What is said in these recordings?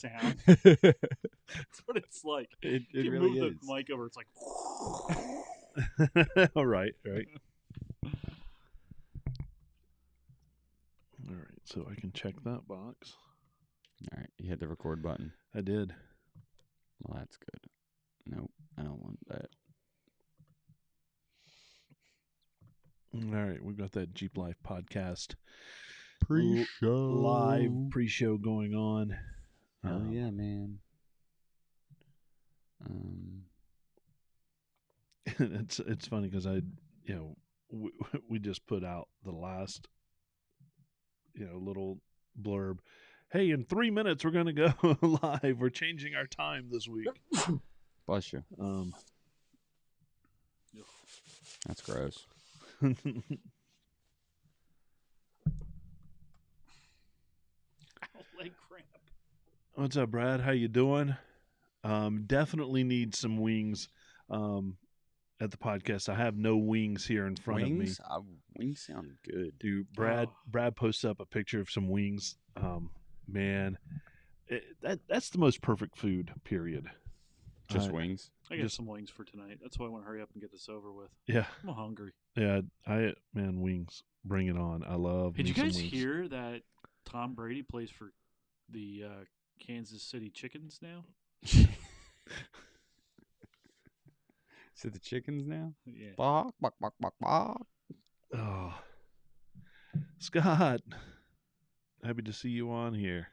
sound. it That's what it's like. it You really move the is. mic over, it's like. All right. All right, so I can check that box. All right, you hit the record button. I did. Well, that's good. Nope, I don't want that. All right, we've got that Jeep Life podcast Pre-show. live pre-show going on. Hell yeah, man. It's funny because we just put out the last little blurb. Hey, in 3 minutes we're gonna go live. We're changing our time this week. Bless you. That's gross. Leg cramp. What's up, Brad? How you doing? Definitely need some wings at the podcast. I have no wings here in front of me. Wings sound good. Dude, Brad posts up a picture of some wings. Man, that's the most perfect food, period. Just wings? I got some wings for tonight. That's why I want to hurry up and get this over with. Yeah. I'm hungry. Yeah, wings. Bring it on. I love Did you some guys wings. hear that Tom Brady plays for the Kansas City Chickens now? Is it the chickens now? Yeah. Bok, bok, bok, bok, bok. Oh, Scott, happy to see you on here.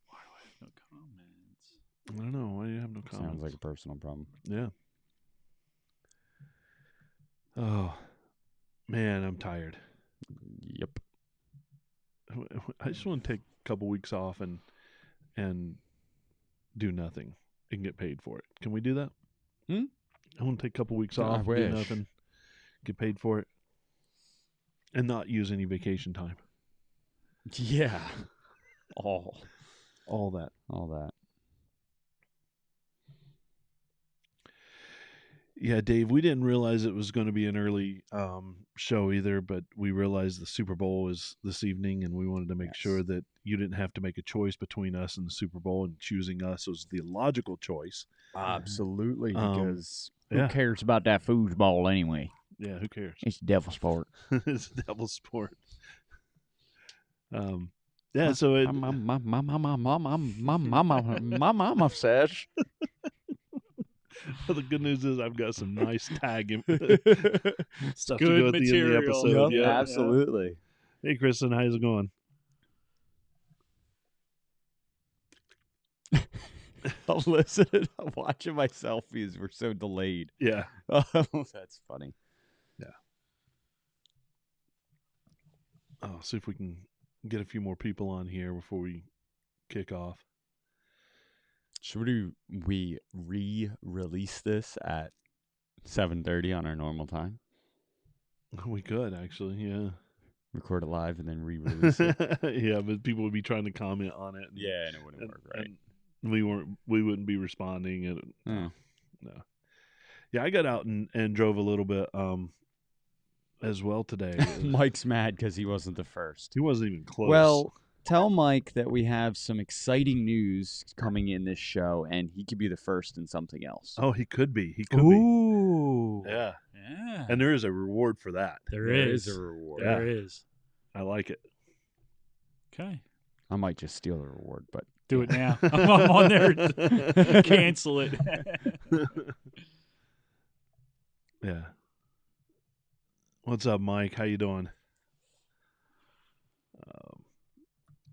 Why do I have no comments? I don't know. Why do you have no comments? Sounds like a personal problem. Yeah. Oh, man, I'm tired. Yep. I just want to take a couple weeks off and do nothing and get paid for it. Can we do that? I want to take a couple weeks off, do nothing, get paid for it, and not use any vacation time. Yeah. All that. Yeah, Dave, we didn't realize it was going to be an early show either, but we realized the Super Bowl is this evening, and we wanted to make sure that you didn't have to make a choice between us and the Super Bowl, and choosing us was the logical choice. Absolutely, because who cares about that foosball anyway? Yeah, who cares? It's devil sport. It's devil sport. Yeah, so it. My mama says. Well, the good news is I've got some nice tag stuff to Good go at the end of the material. episode. Yep, Yeah. absolutely. Hey, Kristen, how's it going? I'm listening. I'm watching my selfies. We're so delayed. Yeah. That's funny. Yeah. Oh, see if we can get a few more people on here before we kick off. Should we re-release this at 7:30 on our normal time? We could actually, yeah. Record it live and then re-release it. Yeah, but people would be trying to comment on it. Yeah, and it wouldn't work, right? And we wouldn't be responding. And no. Yeah, I got out and drove a little bit as well today. Mike's mad because he wasn't the first. He wasn't even close. Well, tell Mike that we have some exciting news coming in this show, and he could be the first in something else. Oh, he could be. He could Ooh. be. Yeah. Yeah. And there is a reward for that. There is a reward. There is. I like it. Okay. I might just steal the reward, but Do it now. I'm on there. Cancel it. Yeah. What's up, Mike? How you doing?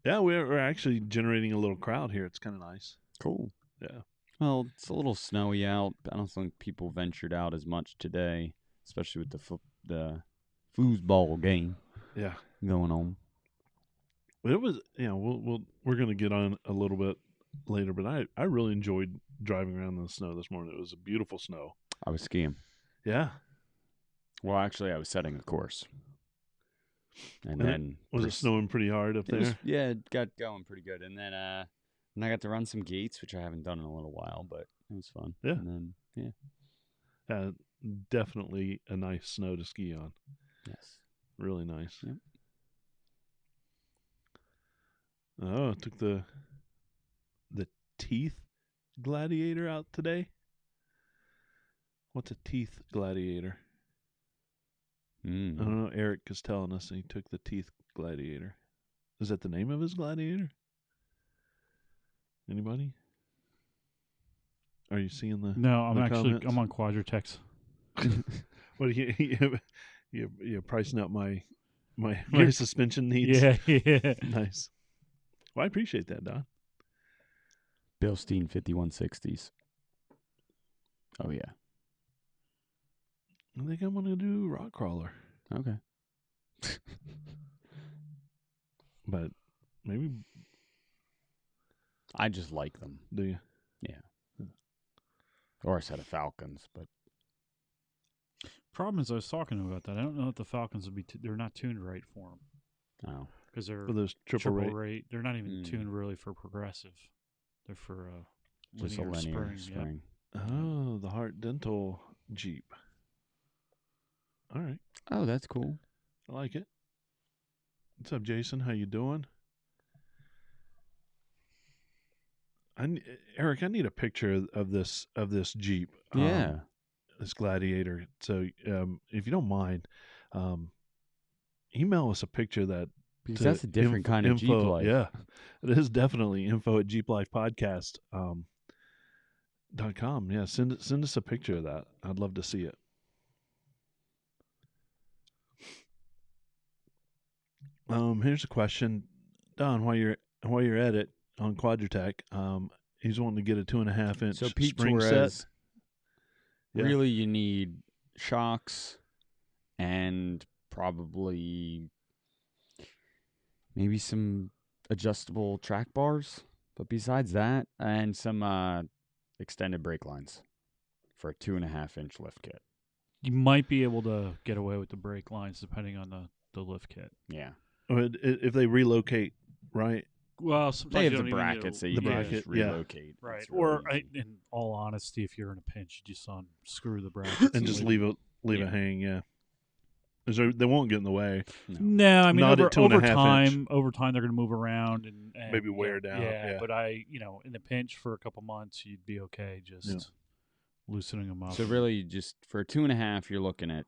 Yeah, we're actually generating a little crowd here. It's kind of nice. cool. Yeah. Well, it's a little snowy out. I don't think people ventured out as much today, especially with the foosball game Yeah. going on. But it was, we're going to get on a little bit later, but I really enjoyed driving around in the snow this morning. It was a beautiful snow. I was skiing. Yeah. Well, actually, I was setting a course. And then Was it snowing pretty hard up there? It got going pretty good. And then I got to run some gates, which I haven't done in a little while, but it was fun. Yeah. And then, yeah. Definitely a nice snow to ski on. Yes. Really nice. Yep. Oh, it took the teeth gladiator out today. What's a teeth gladiator? I don't know. Eric is telling us he took the teeth gladiator. Is that the name of his gladiator? Anybody? Are you seeing the? No, I'm the actually comments? I'm on Quadrotex. What are you're pricing out my You're- suspension needs? Yeah. Nice. Well, I appreciate that, Don. Bilstein 5160s. Oh yeah. I think I'm gonna do rock crawler, Okay. but maybe I just like them. do you? Or a set of Falcons, but Problem is, I was talking about that. I don't know if the Falcons would be. They're not tuned right for them oh. because they're For those triple rate. They're not even Mm. tuned really for progressive. They're for Just a linear linear spring. spring. Oh, the Hart Dental Jeep. All right, Oh, that's cool. I like it. What's up, Jason? How you doing? Eric, I need a picture of this Jeep. Yeah. This Gladiator. So, if you don't mind, email us a picture of that. Because to that's a different kind of Jeep life. Yeah, it is definitely info at jeeplifepodcast .com. Yeah, send us a picture of that. I'd love to see it. Here's a question, Don. While you're at it on Quadratec, he's wanting to get a 2.5-inch So Pete spring Torres, set. Yeah. really you need shocks and probably maybe some adjustable track bars. But besides that, and some extended brake lines for a 2.5-inch lift kit. You might be able to get away with the brake lines depending on the lift kit. Yeah. If they relocate, right? Well, sometimes They you have don't the even need brackets to- that you The can bracket, just yeah. relocate. right? It's Or really easy. in all honesty, if you're in a pinch, you just unscrew the brackets And just leave. leave Yeah. it hang. Yeah, they won't get in the way. No, I mean Not at over 2.5 inch. time they're going to move around and Maybe wear down, Yeah, yeah. but in the pinch for a couple months, you'd be okay just loosening them up. So really, just for a 2.5, you're looking at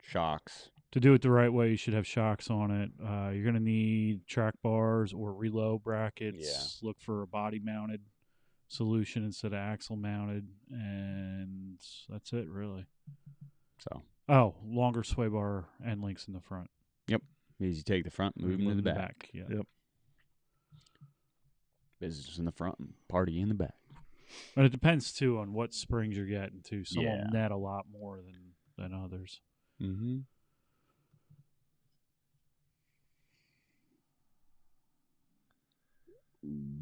shocks. To do it the right way, you should have shocks on it. You're going to need track bars or reload brackets. Look for a body mounted solution instead of axle mounted, and that's it really. So Oh, longer sway bar end links in the front. means you take the front, move them to the back. Yeah. Yep. Business in the front, and party in the back. But it depends too on what springs you're getting too. Some Yeah. will net a lot more than others. Mm-hmm.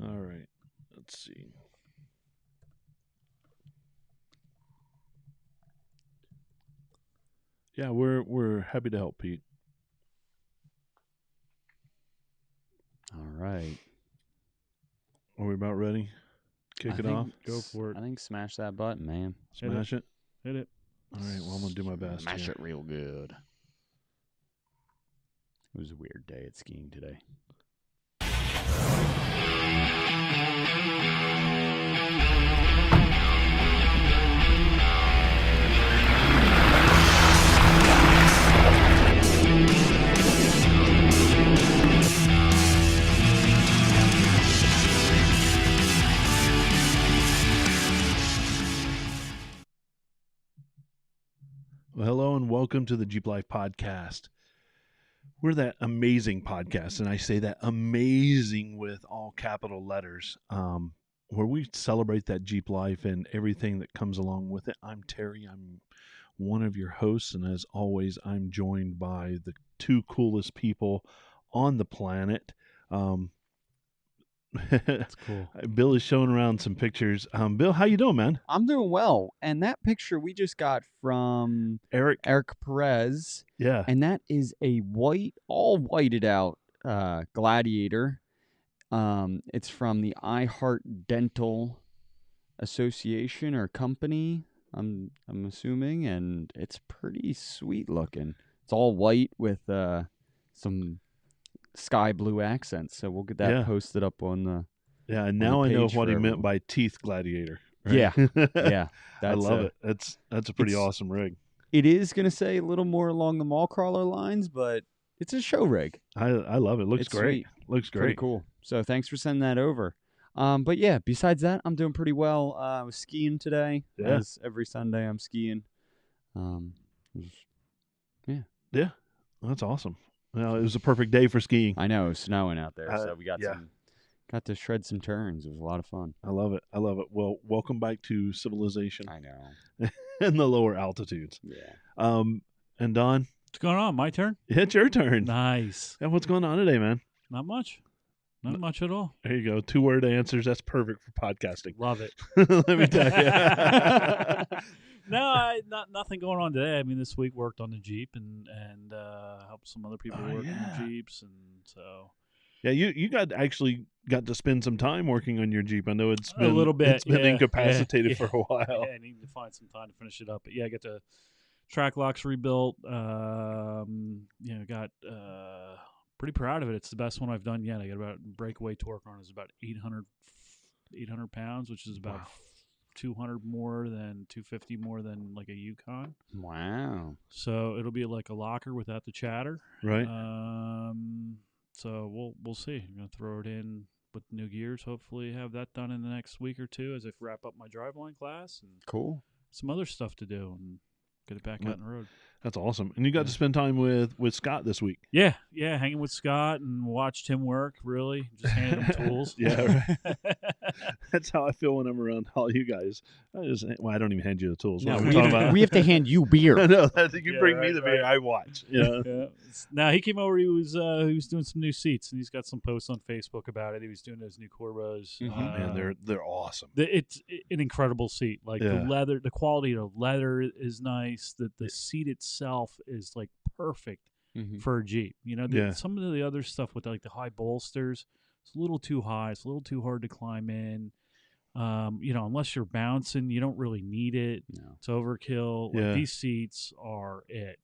All right. Let's see. Yeah, we're happy to help, Pete. All right. Are we about ready? Kick I it think off. Go for it. I think smash that button, man. Hit it. Smash it. Hit it. All right. Well, I'm gonna do my best. Smash here. it real good. It was a weird day at skiing today. Well, hello and welcome to the Jeep Life Podcast. We're that amazing podcast, and I say that amazing with all capital letters, where we celebrate that Jeep life and everything that comes along with it. I'm Terry. I'm one of your hosts, and as always, I'm joined by the two coolest people on the planet. That's cool. Bill is showing around some pictures. Bill, how you doing, man? I'm doing well, and that picture we just got from Eric? Eric Perez, Yeah. and that is a all whited out Gladiator. It's from the I Heart Dental Association or company. I'm assuming, and it's pretty sweet looking. It's all white with some sky blue accents. So we'll get that Yeah. posted up on the Yeah, and the now I know page what he for meant everyone. by teeth gladiator. right? Yeah, yeah. I love a- it. That's a pretty it's- awesome rig. It is going to say a little more along the mall crawler lines, but it's a show rig. I love it. Looks It's great. sweet. Looks Pretty great. cool. So thanks for sending that over. But yeah, besides that, I'm doing pretty well. I was skiing today. Yeah. As every Sunday I'm skiing. Yeah, that's awesome. Well, it was a perfect day for skiing. I know it was snowing out there, so we got yeah. got to shred some turns. It was a lot of fun. I love it. I love it. Well, welcome back to civilization I know. and the lower altitudes. Yeah. And Don, What's going on? My turn? it's your turn. Nice. And what's going on today, man? Not much. Not much at all. There you go. 2-word answers. That's perfect for podcasting. Love it. Let me tell you. No, nothing going on today. I mean, this week worked on the Jeep and helped some other people Oh, work yeah. on the Jeeps, and so Yeah, you got to spend some time working on your Jeep. I know it's been a little bit. It's been yeah, incapacitated yeah, for a while. Yeah, I need to find some time to finish it up. But yeah, I got the track locks rebuilt. Got pretty proud of it. It's the best one I've done yet. I got about breakaway torque on it is about 800 pounds, which is about 200 more than 250 more than like a Yukon. Wow. So it'll be like a locker without the chatter. Right. So we'll see. I'm gonna throw it in with new gears. Hopefully, have that done in the next week or two as I wrap up my driveline class and Cool. some other stuff to do and get it back out on the road. That's awesome. And you got to spend time with Scott this week. Yeah, hanging with Scott and watched him work. Really, just handing him tools. Yeah, right. That's how I feel when I'm around all you guys. I don't even hand you the tools. No, What am I we, talking have, about? we have to hand you beer. I know. You Yeah, bring me right, the beer, right. I watch. Yeah. Yeah. Now he came over. He was doing some new seats, and he's got some posts on Facebook about it. He was doing those new Corbos. Mhm. Man, they're awesome. It's an incredible seat. Like Yeah. the leather, the quality of the leather is nice. The seat itself is like perfect Mhm. for a Jeep. You know, Yeah. some of the other stuff with like the high bolsters, it's a little too high. It's a little too hard to climb in. Unless you're bouncing, you don't really need it. No. It's overkill. Yeah. Like, these seats are it.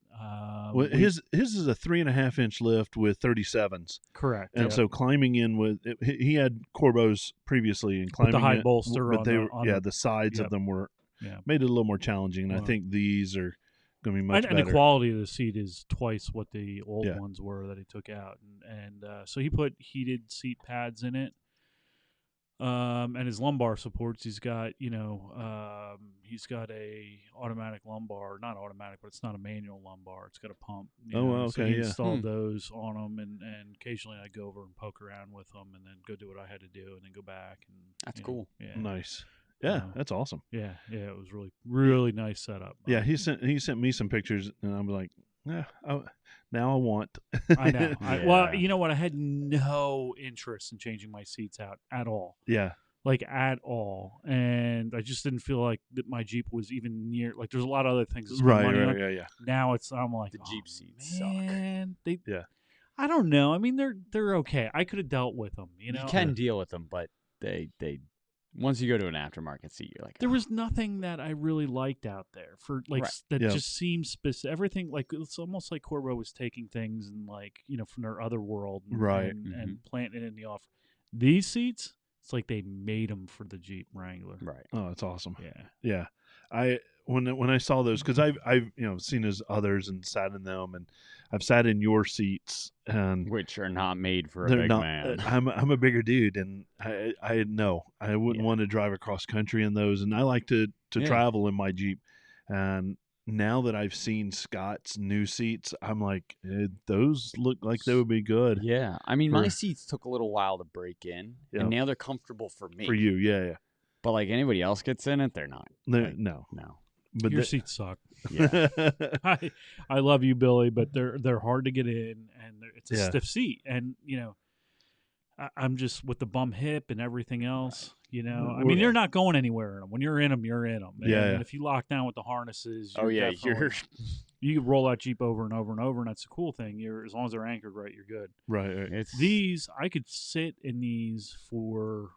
Well, his is a 3.5-inch lift with 37s, correct. and yeah. so climbing in with he had Corbos previously, and climbing the high in- bolster but on they the- were, on yeah, the- the sides yep. of them were Yeah. made it a little more challenging. And I Well. think these are going to be much and better. the quality of the seat is twice what the old Yeah. ones were that he took out, and so he put heated seat pads in it, and his lumbar supports. He's got he's got a automatic lumbar, not automatic, but it's not a manual lumbar. It's got a pump. Oh, wow, So okay, he yeah. installed those on them, and occasionally I go over and poke around with them, and then go do what I had to do, and then go back. And That's you know, cool. Yeah, Nice. Yeah, Yeah. that's awesome. yeah. It was really nice setup. Yeah, he sent me some pictures, and I'm like, yeah, now I want. I know. Yeah. Well, you know what? I had no interest in changing my seats out at all, Yeah, like at all, and I just didn't feel like that my Jeep was even near. Like, there's a lot of other things. to spend right, money right, on. yeah. Now I'm like, The Jeep seats suck. man, they. Yeah. I don't know. I mean, they're okay. I could have dealt with them. You know, can deal with them, but they once you go to an aftermarket seat, you're like, there was nothing that I really liked out there for like Right. that Yeah. just seems specific. Everything like it's almost like Corbo was taking things and like from their other world, and, Right. and planting it in the off. These seats, it's like they made them for the Jeep Wrangler. right. Oh, that's awesome. Yeah, Yeah, when I saw those, because I've seen his others and sat in them, and I've sat in your seats, and Which are not made for a they're big not. man. I'm a bigger dude, and I know I wouldn't Yeah. want to drive across country in those, and I like to Yeah. travel in my Jeep, and now that I've seen Scott's new seats, I'm like, those look like they would be good Yeah, I mean, my For- seats took a little while to break in, Yeah. and now they're comfortable for me. for you. Yeah. But like anybody else gets in it, they're not. Like, No, No. but your seats suck. Yeah. I love you, Billy, but they're hard to get in, and it's a Yeah. stiff seat, and I'm just with the bum hip and everything else. I Well, mean, yeah. you're not going anywhere in them. When you're in them, you're in them. Yeah, And yeah. if you lock down with the harnesses, Oh yeah, definitely- you can roll that Jeep over and over and over, and that's the cool thing. As long as they're anchored right, you're good. right. it's These, I could sit in these for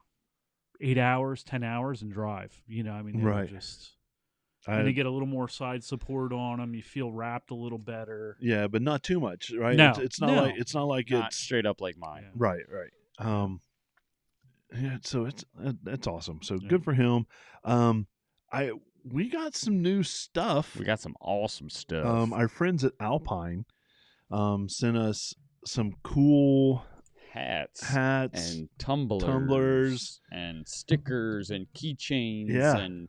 8 hours, 10 hours, and drive. I mean, they were Right. just. And I, they get a little more side support on them. You feel wrapped a little better. yeah, but not too much, right? No, it's not no. like not it's straight up like mine. Yeah. right. Yeah, so that's awesome. So Yeah. good for him. We got some new stuff. We got some awesome stuff. Our friends at Alpine sent us some cool hats and tumblers and stickers and keychains Yeah. and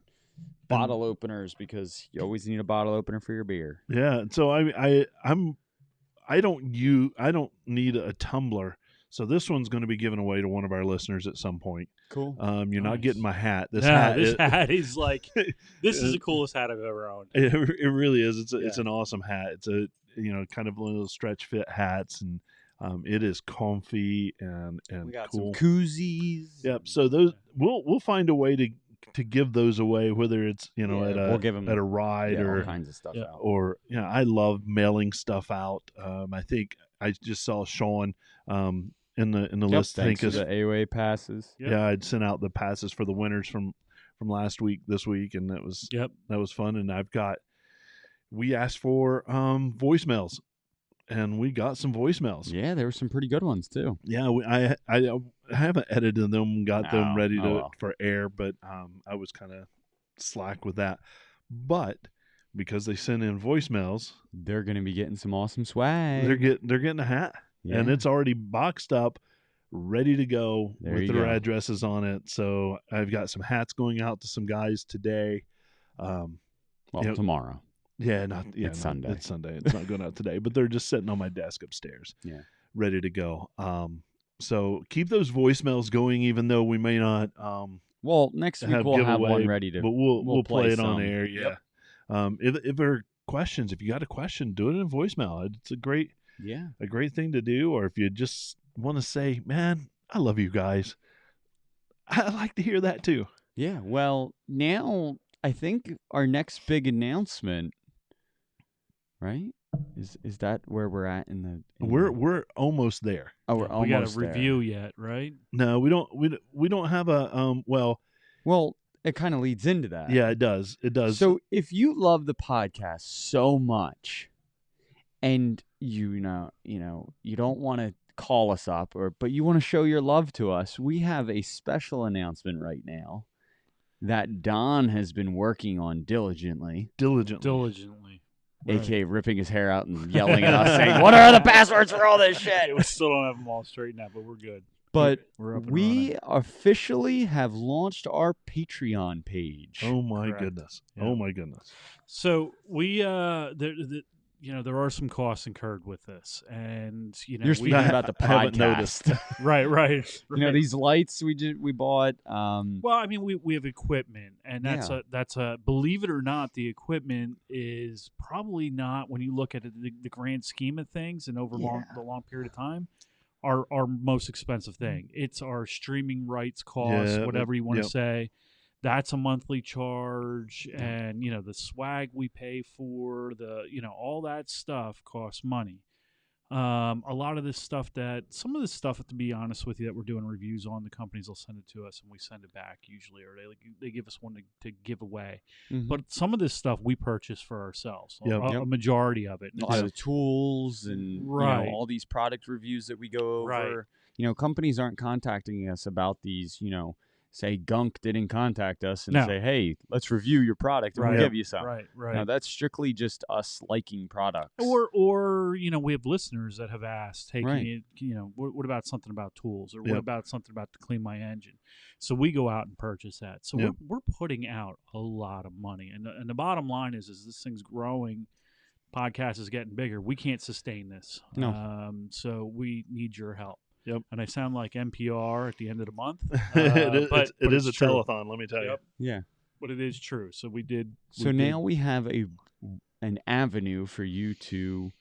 bottle openers, because you always need a bottle opener for your beer. Yeah. So I don't need a tumbler. So this one's going to be given away to one of our listeners at some point. Cool. You're not Nice. getting my hat. This Yeah, hat. hat is like this is the coolest hat I've ever owned. It really is. It's Yeah. an awesome hat. It's a kind of one of those stretch fit hats, and it is comfy and We got cool. some koozies. Yep. So those we'll find a way to give those away, whether it's at we'll give 'em, at a ride all or kinds of stuff Yeah. out. or I love mailing stuff out. I think I just saw Sean in the list. I think Thanks for the AOA passes. Yep. yeah, I'd sent out the passes for the winners from last week, this week, and that was fun. And we asked for voicemails, and we got some voicemails. Yeah, there were some pretty good ones too. Yeah, I haven't edited them, got them Oh, ready oh well. for air, but I was kind of slack with that. But because they sent in voicemails, They're gonna be getting some awesome swag. they're getting a hat, and Yeah. it's already boxed up, ready to go There with you their go. addresses on it. So I've got some hats going out to some guys today. well, It's tomorrow. Sunday. It's Sunday. It's not going out today, but they're just sitting on my desk upstairs. Yeah. Ready to go. So keep those voicemails going, even though we may not. Well, next week have we'll have giveaway, one ready to. But we'll play it on some. air. Yeah. If there are questions, if you got a question, do it in voicemail. It's a great thing to do. Or if you just want to say, "Man, I love you guys," I like to hear that too. Yeah. Well, now I think our next big announcement, right? Is that where we're at in the? We're almost there. Oh, we're we got almost a review yet, right? No, we don't have a well. Well, it kind of leads into that. Yeah, it does. It does. So if you love the podcast so much, and you don't want to call us up, but you want to show your love to us, we have a special announcement right now that Don has been working on diligently, Right. aka ripping his hair out and yelling at us, saying, "What are the passwords for all this shit?" We still don't have them all straightened out, but we're good. But We're up and we running. officially have launched our Patreon page. Oh my Correct. goodness. Yeah. Oh my goodness. So we there are some costs incurred with this, and You're speaking about the I haven't podcast. noticed. right. You know, these lights we bought. Well, I mean, we have equipment, and that's a believe it or not, the equipment is probably not, when you look at it, the grand scheme of things and over the long period of time, our most expensive thing. It's our streaming rights costs, whatever you want to say. That's a monthly charge, and the swag we pay for, all that stuff costs money. A lot of this stuff some of this stuff, to be honest with you, that we're doing reviews on, the companies will send it to us and we send it back usually, or they give us one to give away. Mhm. But some of this stuff we purchase for ourselves. Yep. A majority of it. a lot of the tools and Right. all these product reviews that we go over. Right. Companies aren't contacting us about these, say Gunk didn't contact us and No. say, "Hey, let's review your product and Right. we'll give you some." Right. No, that's strictly just us liking products. Or we have listeners that have asked, hey, Right. can you, what about something about tools, or what Yep. about something about to clean my engine? So we go out and purchase that. So Yep. we're putting out a lot of money, and the bottom line is this thing's growing. Podcast is getting bigger. We can't sustain this. No. So we need your help. Yep. And I sound like NPR at the end of the month. It is it's a true. telethon, let me tell Yep. Yeah. But it is true. So we did. So now we have an avenue for you to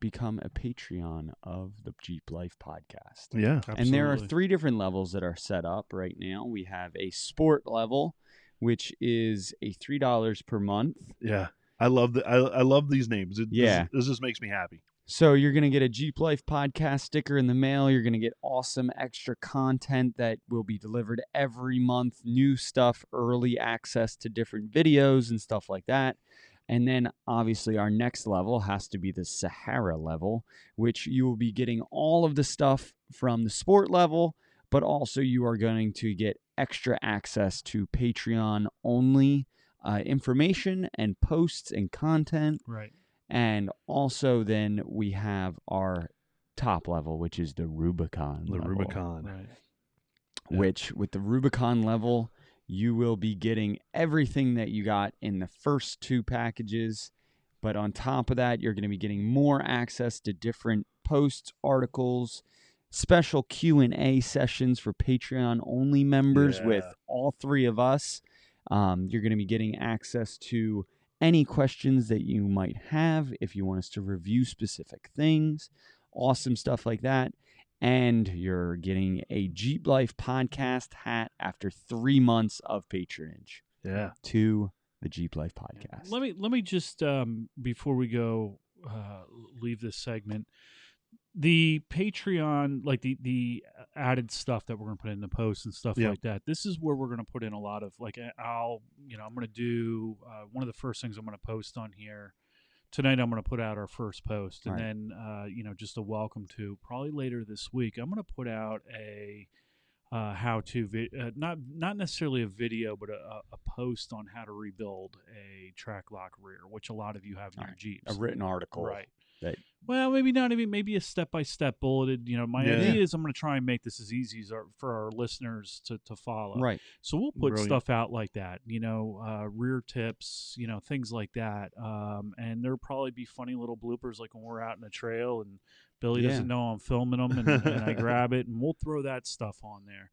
become a Patreon of the Jeep Life podcast. you. Yeah. And there are Absolutely. 3 different levels that are set up right now. We have a sport level, which is a $3 per month. Yeah. I love I love these names. This just makes me happy. So you're going to get a Jeep Life podcast sticker in the mail. You're going to get awesome extra content that will be delivered every month, new stuff, early access to different videos and stuff like that. And then obviously our next level has to be the Sahara level, which you will be getting all of the stuff from the sport level, but also you are going to get extra access to Patreon only information and posts and content. Right. And also then we have our top level, which is the Rubicon The level, Rubicon. Right. which with the Rubicon level, you will be getting everything that you got in the first 2 packages. But on top of that, you're going to be getting more access to different posts, articles, special Q&A sessions for Patreon-only members with all 3 of us. You're going to be getting access to any questions that you might have if you want us to review specific things. Awesome stuff like that. And you're getting a Jeep Life podcast hat after 3 months of patronage. Yeah. To the Jeep Life podcast. Let me just before we go leave this segment, the Patreon, like the added stuff that we're going to put in the posts and stuff like that. This is where we're going to put in a lot of like I'm going to do one of the first things I'm going to post on here tonight. I'm going to put out our first post, and then just a welcome to probably later this week. I'm going to put out a how-to not necessarily a video, but a post on how to rebuild a track lock rear, which a lot of you have in your Jeeps. A written article, right? Well, maybe not even, maybe a step-by-step bulleted. My idea is I'm going to try and make this as easy as for our listeners to follow. Right. So we'll put stuff out like that, rear tips, things like that. And there'll probably be funny little bloopers like when we're out in the trail and Billy doesn't know I'm filming them and I grab it, and we'll throw that stuff on there.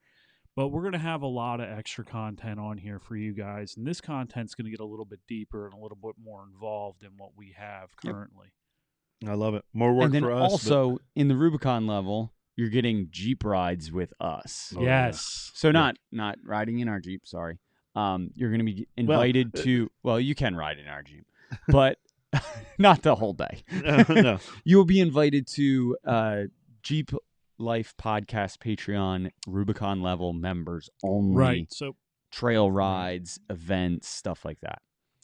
But we're going to have a lot of extra content on here for you guys. And this content's going to get a little bit deeper and a little bit more involved than what we have currently. I love it. More work and then for us. Also, in the Rubicon level, you're getting Jeep rides with us. Oh, yes. So not riding in our Jeep, sorry. You're going to be invited to, you can ride in our Jeep, but not the whole day. No. You will be invited to Jeep Life Podcast Patreon Rubicon level members only. Right. So trail rides, events, stuff like that.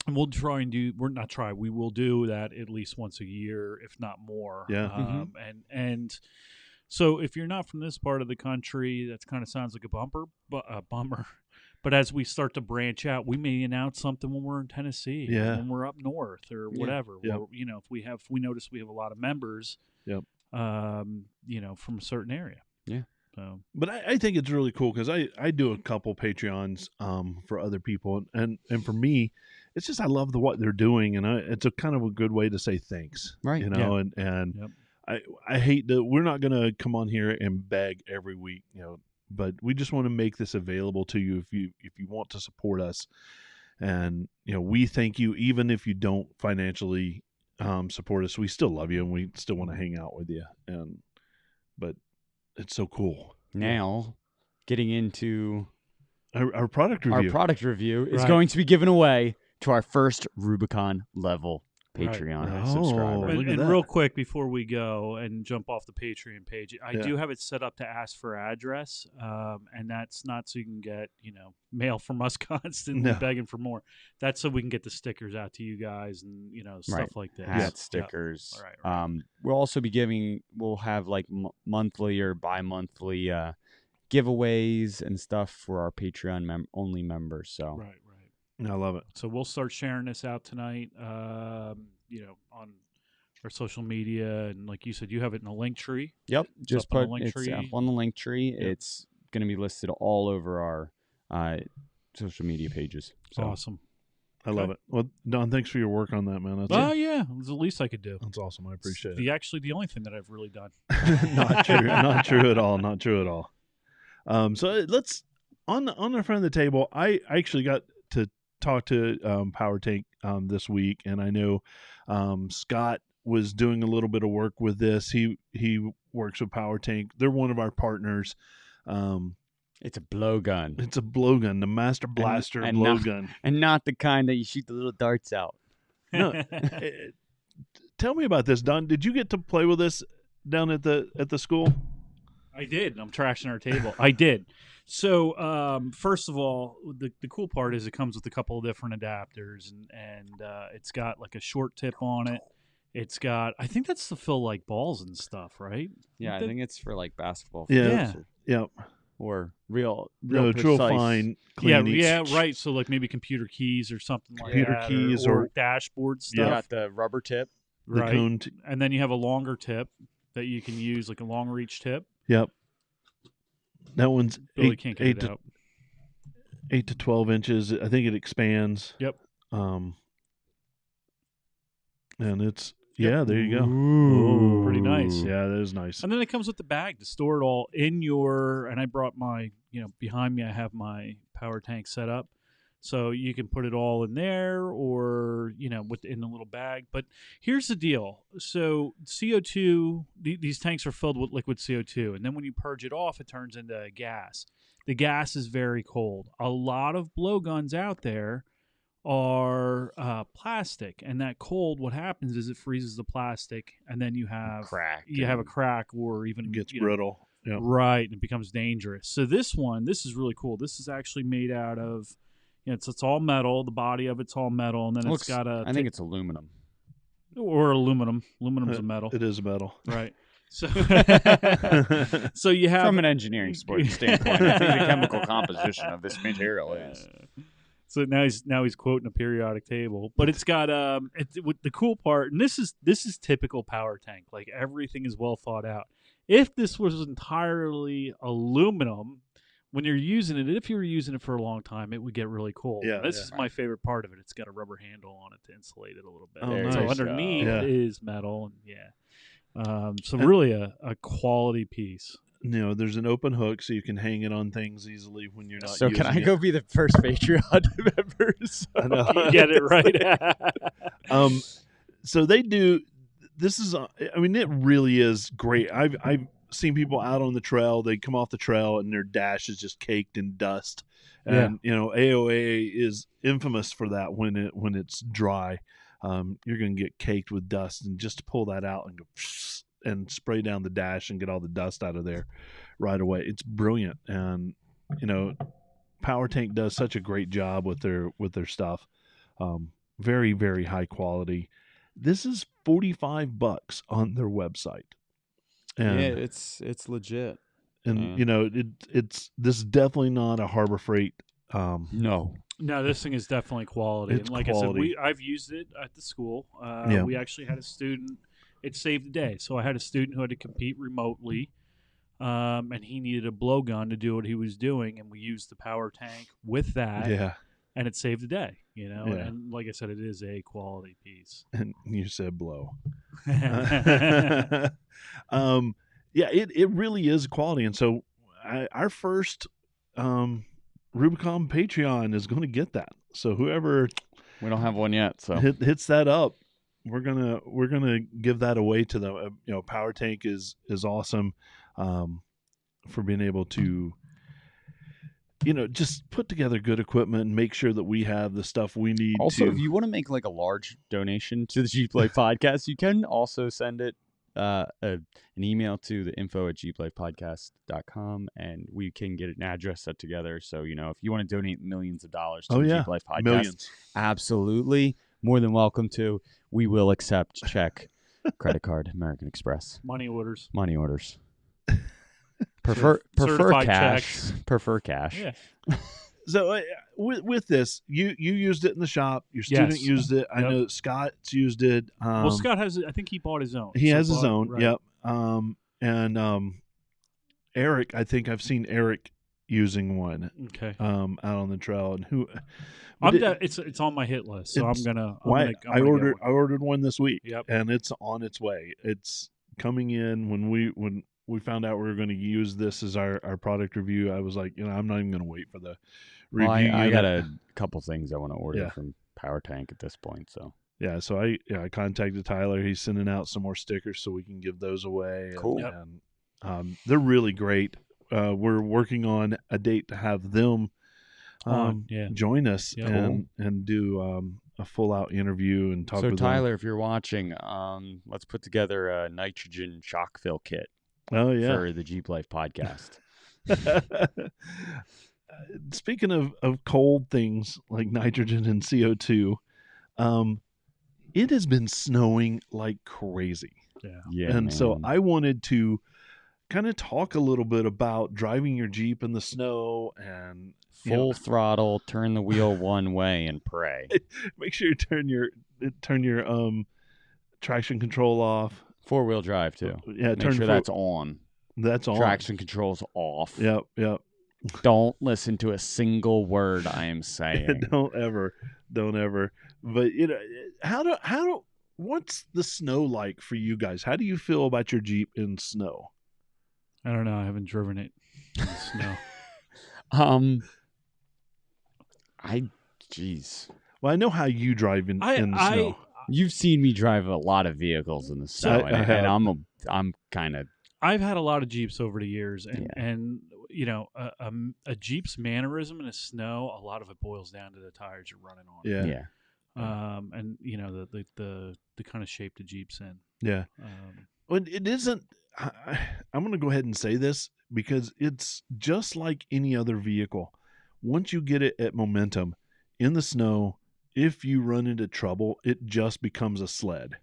And we'll try and we will do that at least once a year, if not more. Yeah. And so if you're not from this part of the country, that kind of sounds like a bummer. But as we start to branch out, we may announce something when we're in Tennessee, when we're up north or whatever. Yep. Or, if we notice we have a lot of members, from a certain area. Yeah. So. But I think it's really cool because I do a couple Patreons for other people, and for me, it's just I love what they're doing, and it's a kind of a good way to say thanks, right? And I hate that we're not going to come on here and beg every week, but we just want to make this available to you if you want to support us, and we thank you even if you don't financially support us. We still love you, and we still want to hang out with you, but it's so cool. Now, getting into our product review. Our product review is going to be given away to our first Rubicon level Patreon subscriber. And real quick before we go and jump off the Patreon page, I do have it set up to ask for address, and that's not so you can get mail from us constantly begging for more. That's so we can get the stickers out to you guys and stuff like that. Hat stickers. Right. We'll also be we'll have like monthly or bi-monthly giveaways and stuff for our Patreon only members. So right. I love it. So we'll start sharing this out tonight, on our social media. And like you said, you have it in a link tree. Yep. Just put it's up on the link tree. Yep. It's going to be listed all over our social media pages. So. Awesome. I love it. Well, Don, thanks for your work on that, man. Yeah. It was the least I could do. That's awesome. I appreciate it. Actually, the only thing that I've really done. Not true. Not true at all. Not true at all. So let's, on the front of the table, I actually got to talk to Power Tank this week, and I know Scott was doing a little bit of work with this. He works with Power Tank. They're one of our partners. It's a blowgun. It's a blowgun, the Master Blaster blowgun, and not the kind that you shoot the little darts out. No, tell me about this, Don. Did you get to play with this down at the school? I did. I'm trashing our table. I did. So, first of all, the cool part is it comes with a couple of different adapters, and it's got like a short tip on it. It's got, I think that's to fill like balls and stuff, right? Yeah, I think it's for like basketball. Yeah. or real No, it's precise. real fine. Clean. Yeah, right. So like maybe computer keys or something like Computer that, keys or or- dashboard You stuff, got the rubber tip. The right? cone. And then you have a longer tip that you can use, like a long reach tip. Yep. That one's Billy can't get eight it to out. 8 to 12 inches. I think it expands. Yep. And it's Yep. yeah. There you go. Ooh. Pretty nice. Yeah, that is nice. And then it comes with the bag to store it all in your. And I brought my, behind me I have my power tank set up, so you can put it all in there, or within the little bag. But here's the deal: so CO2, these tanks are filled with liquid CO2, and then when you purge it off, it turns into gas. The gas is very cold. A lot of blowguns out there are plastic, and that cold, what happens is it freezes the plastic, and then you have a crack, or even It gets brittle. Yeah. right, and it becomes dangerous. So this is really cool. This is actually made out of it's all metal. The body of it's all metal, and then it's got a I think it's aluminum. or aluminum. Aluminum's a metal, It is metal. right? So so you have From an engineering standpoint, I think the chemical composition of this material is. So now he's quoting a periodic table, but it's got with the cool part, and this is typical power tank. Like everything is well thought out. If this was entirely aluminum, when you're using it, if you were using it for a long time, it would get really cold. Yeah, This yeah. is my favorite part of it. It's got a rubber handle on it to insulate it a little bit. Oh, There So nice. underneath Yeah. is metal, and so really a quality piece. There's an open hook, so you can hang it on things easily when you're not. So can I using go it. be the first Patreon members? I know. You get it right. So they do. This is. I mean, it really is great. I've seen people out on the trail. They come off the trail and their dash is just caked in dust. And AOA is infamous for that when it's dry. You're going to get caked with dust, and just to pull that out and go and spray down the dash and get all the dust out of there right away. It's brilliant. And Power Tank does such a great job with their stuff. Very, very high quality. This is $45 on their website. And, Yeah, it's legit. and it's this is definitely not a Harbor Freight. No. No, this thing is definitely quality. It's And like quality. I said, I've used it at the school. Yeah. We actually had a student. It saved the day. So I had a student who had to compete remotely, and he needed a blowgun to do what he was doing, and we used the power tank with that, Yeah. and it saved the day. Yeah. And like I said, it is a quality piece. And you said blow. Yeah, Yeah, it really is quality. And so our first Rubicon Patreon is going to get that. So whoever We don't have one yet, so hits that up, we're gonna give that away to them. Power Tank is awesome for being able to just put together good equipment and make sure that we have the stuff we need. Also, to if you want to make like a large donation to the Jeep Life podcast, you can also send it an email to the info@jeeplifepodcast.com, and we can get an address set together. So, if you want to donate millions of dollars to the Jeep Life podcast, millions. absolutely more than welcome to. We will accept check, credit card, American Express, money orders. money orders. Prefer Certified cash. checks. Prefer cash. Yeah. So with this, you used it in the shop. Your student Yes. used it. I Yep. know Scott's used it. Well, Scott has. I think he bought his own. He So has his bought- own. right. Yep. And Eric, I think I've seen Eric using one Okay. out on the trail. And who? It's on my hit list, so I'm It's- gonna. Why I get ordered one. I ordered one this week. Yep. And it's on its way. It's coming in. When we found out we were going to use this as our product review, I was like, I'm not even going to wait for the review. Well, I unit. got a couple things I want to order Yeah. from Power Tank at this point. So Yeah, so I contacted Tyler. He's sending out some more stickers so we can give those away. Cool. Yep. And they're really great. We're working on a date to have them yeah. join us Yeah. and do a full out interview and talk So with Tyler, if you're watching, let's put together a nitrogen shock fill kit them. Oh yeah. for the Jeep Life podcast. Speaking of cold things like nitrogen and CO2, it has been snowing like crazy. Yeah. Yeah, And so man. I wanted to kind of talk a little bit about driving your Jeep in the snow and full throttle, turn the wheel one way and pray. Make sure you turn your traction control off. 4-wheel drive too. Yeah, make sure that's on. That's on. Traction control's off. Yep. Don't listen to a single word I am saying. Don't ever. But what's the snow like for you guys? How do you feel about your Jeep in snow? I don't know. I haven't driven it in the snow. Jeez. Well, I know how you drive in the snow. You've seen me drive a lot of vehicles in the snow, and I'm kind of. I've had a lot of Jeeps over the years, and a Jeep's mannerism in the snow, a lot of it boils down to the tires you're running on. Yeah. And the kind of shape the Jeep's in. Yeah. Well, it isn't. I'm going to go ahead and say this because it's just like any other vehicle. Once you get it at momentum in the snow, if you run into trouble, it just becomes a sled.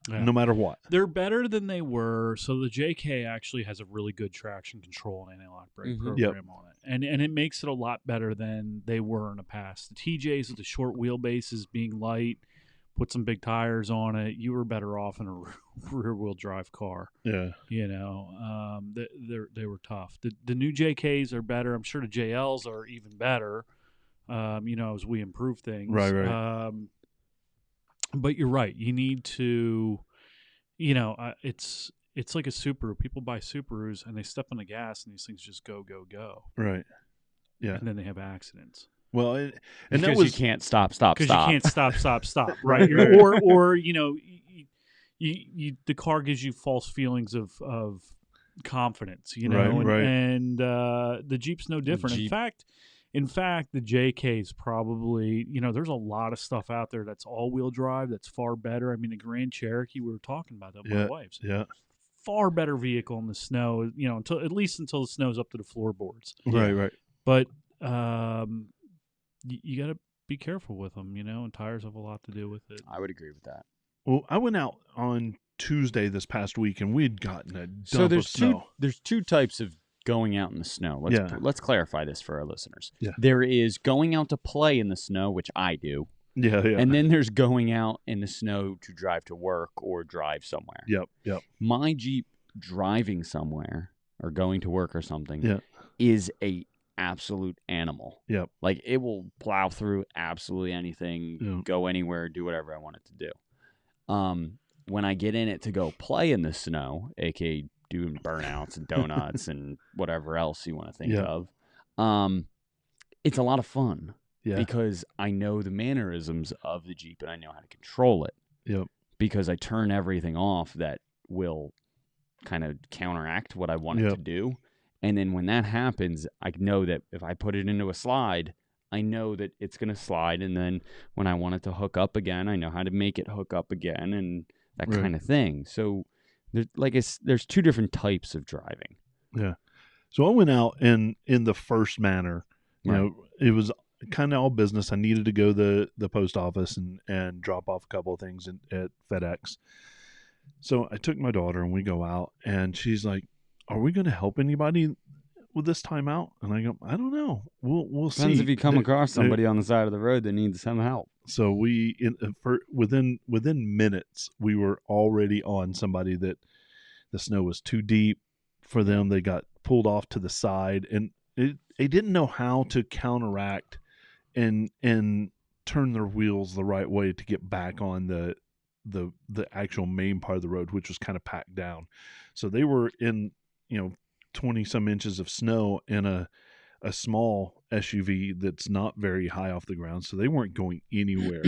Yeah. No matter what. They're better than they were. So the JK actually has a really good traction control and anti-lock brake program on it. And it makes it a lot better than they were in the past. The TJs with the short wheelbases being light, put some big tires on it, you were better off in a rear-wheel drive car. Yeah. They were tough. The new JKs are better. I'm sure the JLs are even better, as we improve things. Right. But you're right. You need to, it's like a Subaru. People buy Subarus and they step on the gas and these things just go. Right. Yeah. And then they have accidents. Well, and because you can't stop. Because you can't stop. Right. or the car gives you false feelings of confidence. Right. And the Jeep's no different. In fact, the JK is probably, there's a lot of stuff out there that's all-wheel drive that's far better. I mean, the Grand Cherokee, we were talking about that with my wife. Yeah. Far better vehicle in the snow, until the snow's up to the floorboards. Right. But you got to be careful with them, and tires have a lot to do with it. I would agree with that. Well, I went out on Tuesday this past week, and we'd gotten a dump of snow. There's two types of going out in the snow. Let's clarify this for our listeners. Yeah. There is going out to play in the snow, which I do. Yeah. And then there's going out in the snow to drive to work or drive somewhere. Yep. My Jeep driving somewhere or going to work or something is a absolute animal. Yep. Like it will plow through absolutely anything, go anywhere, do whatever I want it to do. When I get in it to go play in the snow, aka doing burnouts and donuts and whatever else you want to think of. It's a lot of fun because I know the mannerisms of the Jeep and I know how to control it. Yep. Because I turn everything off that will kind of counteract what I want it to do. And then when that happens, I know that if I put it into a slide, I know that it's going to slide. And then when I want it to hook up again, I know how to make it hook up again and that kind of thing. So there's two different types of driving. Yeah. So I went out in the first manner. It was kind of all business. I needed to go to the post office and drop off a couple of things at FedEx. So I took my daughter and we go out and she's like, "Are we going to help anybody with this time out?" And I go, "I don't know. We'll see." Depends if you come across somebody on the side of the road that needs some help. So within minutes, we were already on somebody that the snow was too deep for them. They got pulled off to the side, and they didn't know how to counteract and turn their wheels the right way to get back on the actual main part of the road, which was kind of packed down. So they were in 20 some inches of snow in a small SUV that's not very high off the ground, so they weren't going anywhere.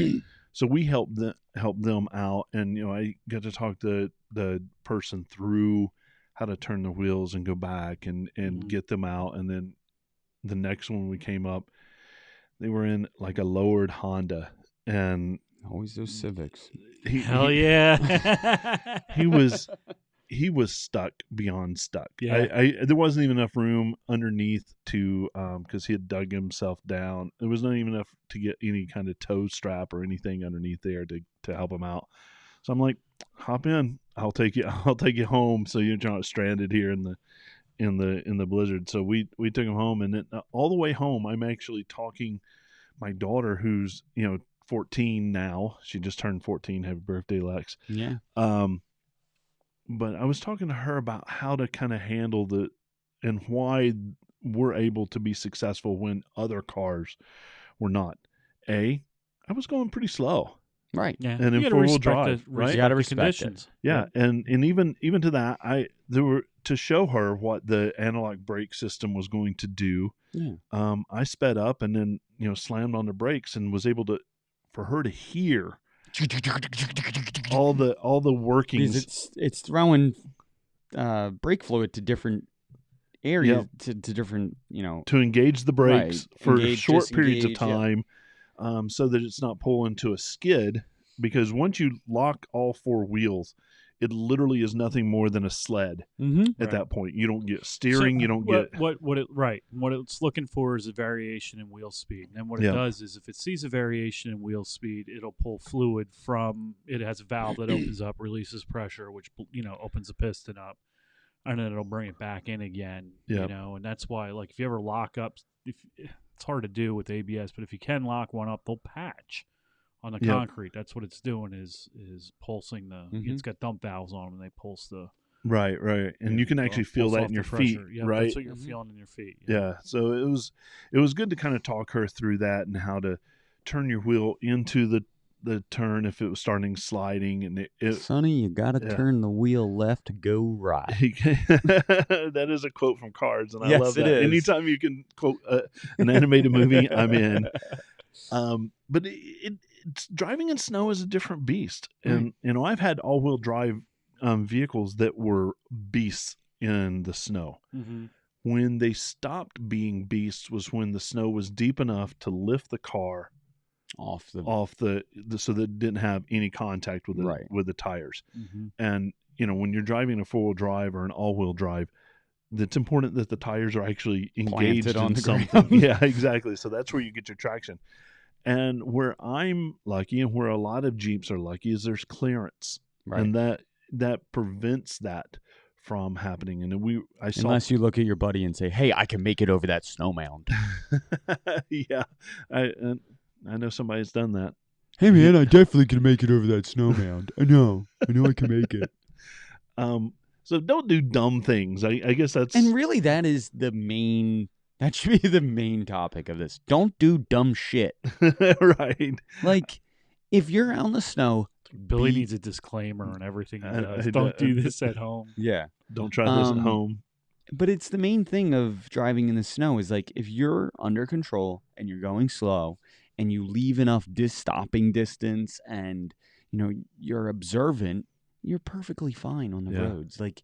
So we helped them out, and I got to talk to the person through how to turn the wheels and go back and get them out. And then the next one we came up, they were in like a lowered Honda, and always those Civics. Hell yeah! He was stuck beyond stuck. Yeah. There wasn't even enough room underneath to because he had dug himself down. There was not even enough to get any kind of tow strap or anything underneath there to help him out. So I'm like, hop in. I'll take you home so you're not stranded here in in the blizzard. So we took him home, and then all the way home, I'm actually talking my daughter, who's 14 now. She just turned 14. Happy birthday, Lex. Yeah. But I was talking to her about how to kind of handle and why we're able to be successful when other cars were not. I was going pretty slow. Right. Yeah. And in four-wheel drive, right? You got to respect conditions. Yeah, and even to that, there were to show her what the analog brake system was going to do. Yeah. I sped up and then slammed on the brakes and was able for her to hear all the workings. Because it's throwing brake fluid to different areas, to different to engage the brakes for short periods of disengage, time, so that it's not pulling to a skid. Because once you lock all four wheels, it literally is nothing more than a sled. At that point. You don't get steering. So you don't get what it's looking for is a variation in wheel speed. And what it does is, if it sees a variation in wheel speed, it'll pull fluid from. It has a valve that opens up, releases pressure, which opens the piston up, and then it'll bring it back in again. And that's why, like, if you ever lock up, it's hard to do with ABS, but if you can lock one up, they'll patch on the concrete. That's what it's doing is pulsing the. It's got dump valves on them, and they pulse the. Right, and you can actually feel that in your feet, right? That's what you're feeling in your feet. Yeah. So it was good to kind of talk her through that and how to turn your wheel into the turn if it was starting sliding, and Sonny, you got to turn the wheel left to go right. That is a quote from Cars, and I love that. It is. Anytime you can quote an animated movie, I'm in. But it's driving in snow is a different beast, and I've had all-wheel drive vehicles that were beasts in the snow. When they stopped being beasts was when the snow was deep enough to lift the car off the so that it didn't have any contact with the tires. And when you're driving a four-wheel drive or an all-wheel drive, it's important that the tires are actually engaged on in something. Yeah, exactly. So that's where you get your traction. And where I'm lucky, and where a lot of Jeeps are lucky, is there's clearance, and that prevents that from happening. And unless you look at your buddy and say, "Hey, I can make it over that snow mound." Yeah, I know somebody's done that. Hey man, I definitely can make it over that snow mound. I know I can make it. So don't do dumb things. I guess that's, and really that is the main. That should be the main topic of this. Don't do dumb shit. Right. Like, if you're out in the snow, Billy needs a disclaimer on everything he does. Don't do this at home. Yeah. Don't try this at home. But it's the main thing of driving in the snow is, like, if you're under control and you're going slow and you leave enough stopping distance and, you're observant, you're perfectly fine on the roads. Like,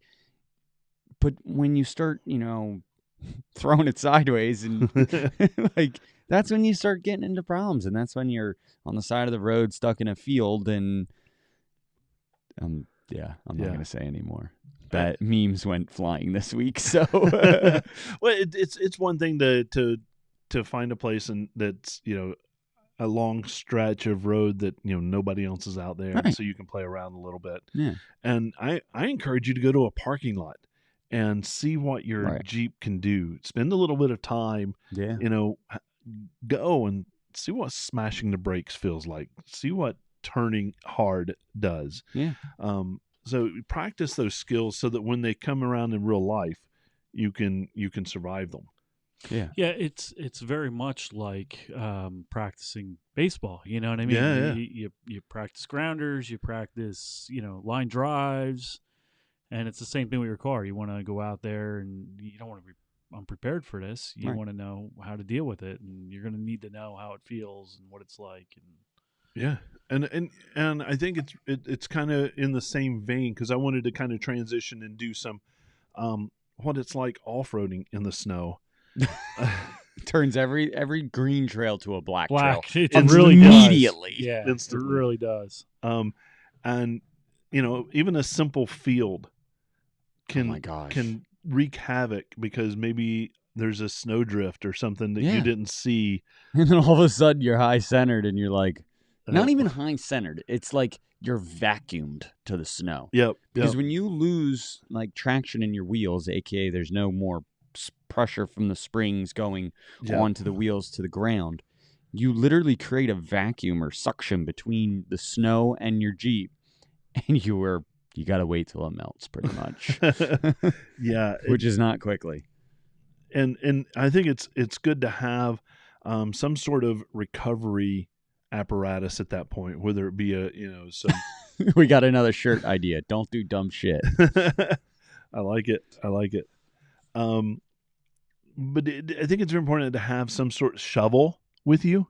but when you start, throwing it sideways and like, that's when you start getting into problems, and that's when you're on the side of the road stuck in a field. And I'm not gonna say anymore. That memes went flying this week. So well, it's one thing to find a place and that's a long stretch of road that nobody else is out there, so you can play around a little bit. And I encourage you to go to a parking lot and see what your Jeep can do. Spend a little bit of time, go and see what smashing the brakes feels like. See what turning hard does. So practice those skills so that when they come around in real life, you can survive them. Yeah, it's very much like practicing baseball. You know what I mean? You practice grounders, you practice line drives. And it's the same thing with your car. You want to go out there and you don't want to be unprepared for this. You want to know how to deal with it, and you're going to need to know how it feels and what it's like. And I think it's kind of in the same vein, because I wanted to kind of transition and do some what it's like off-roading in the snow. Turns every green trail to a black trail. It really immediately. Does. Yeah, instantly. It really does. And even a simple field can wreak havoc, because maybe there's a snowdrift or something that you didn't see. And then all of a sudden you're high centered and you're like, Not even high centered. It's like you're vacuumed to the snow. Yep. Because when you lose like traction in your wheels, aka there's no more pressure from the springs going onto the wheels to the ground, you literally create a vacuum or suction between the snow and your Jeep, and you got to wait till it melts, pretty much. Yeah, which is not quickly. And I think it's good to have some sort of recovery apparatus at that point, whether it be some. We got another shirt idea. Don't do dumb shit. I like it. But I think it's very important to have some sort of shovel with you.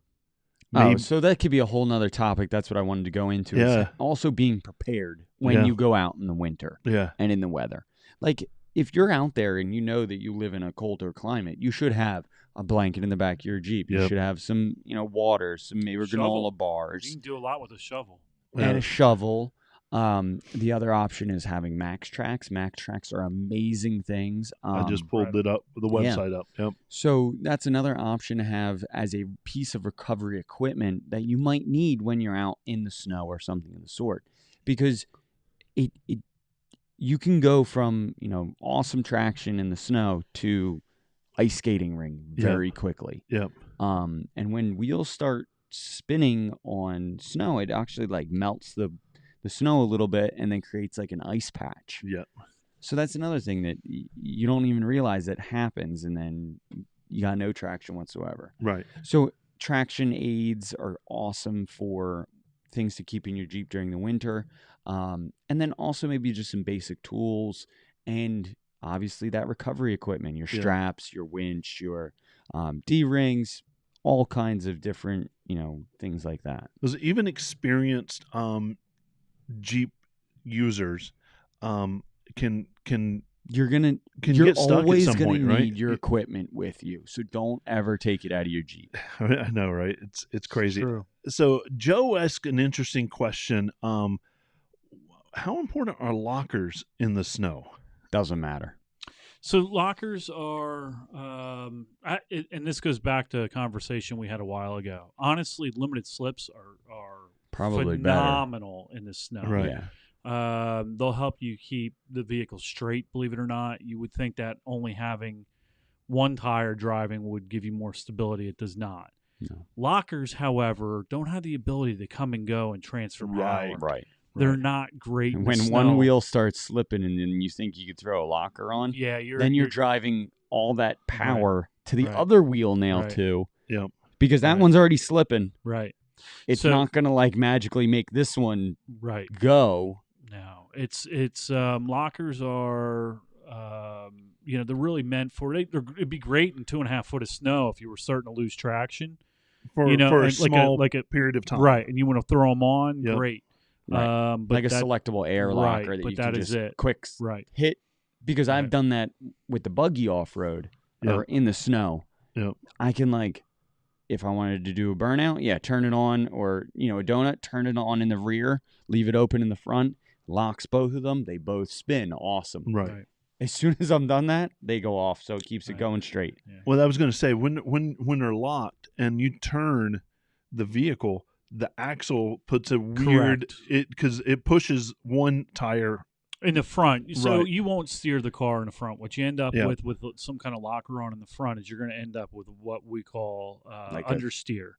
Maybe. Oh, so that could be a whole nother topic. That's what I wanted to go into. Yeah. Is also being prepared when you go out in the winter. Yeah. And in the weather. Like, if you're out there and you know that you live in a colder climate, you should have a blanket in the back of your Jeep. You should have some, water, some maybe granola bars. You can do a lot with a shovel. And a shovel. The other option is having MaxTrax. MaxTrax are amazing things. I just pulled it up, the website up. Yep. So that's another option to have as a piece of recovery equipment that you might need when you're out in the snow or something of the sort, because you can go from awesome traction in the snow to ice skating ring very quickly. Yep. And when wheels start spinning on snow, it actually like melts the snow a little bit and then creates like an ice patch. Yeah. So that's another thing that you don't even realize that happens, and then you got no traction whatsoever. Right. So traction aids are awesome for things to keep in your Jeep during the winter. And then also maybe just some basic tools, and obviously that recovery equipment, your straps, your winch, your D-rings, all kinds of different, things like that. Those even experienced Jeep users can you're get stuck always at some point, right? Need your equipment with you, so don't ever take it out of your Jeep. I know, right? It's crazy. True. So Joe asked an interesting question. How important are lockers in the snow? Doesn't matter. So lockers are, and this goes back to a conversation we had a while ago. Honestly, limited slips are probably phenomenal in the snow. Right. Yeah. They'll help you keep the vehicle straight, believe it or not. You would think that only having one tire driving would give you more stability. It does not. No. Lockers, however, don't have the ability to come and go and transfer power. Right. They're not great. When one wheel starts slipping and then you think you could throw a locker on, you're driving all that power to the other wheel now too. Yep. Because that one's already slipping. Right. It's not going to like magically make this one go. No, it's lockers are they're really meant for it. It'd be great in 2.5 foot of snow if you were starting to lose traction for a small period of time. Right, and you want to throw them on. Yep. Great. Right. But like a selectable air locker that you can just quick hit. Because I've done that with the buggy off-road or in the snow. Yep. I can if I wanted to do a burnout, turn it on, or a donut, turn it on in the rear, leave it open in the front, locks both of them, they both spin. Awesome. Right. As soon as I'm done that, they go off, so it keeps it going straight. Yeah. Well, I was going to say when they're locked and you turn the vehicle, the axle puts a weird because it pushes one tire in the front, so you won't steer the car in the front. What you end up with some kind of locker on in the front is you're going to end up with what we call understeer.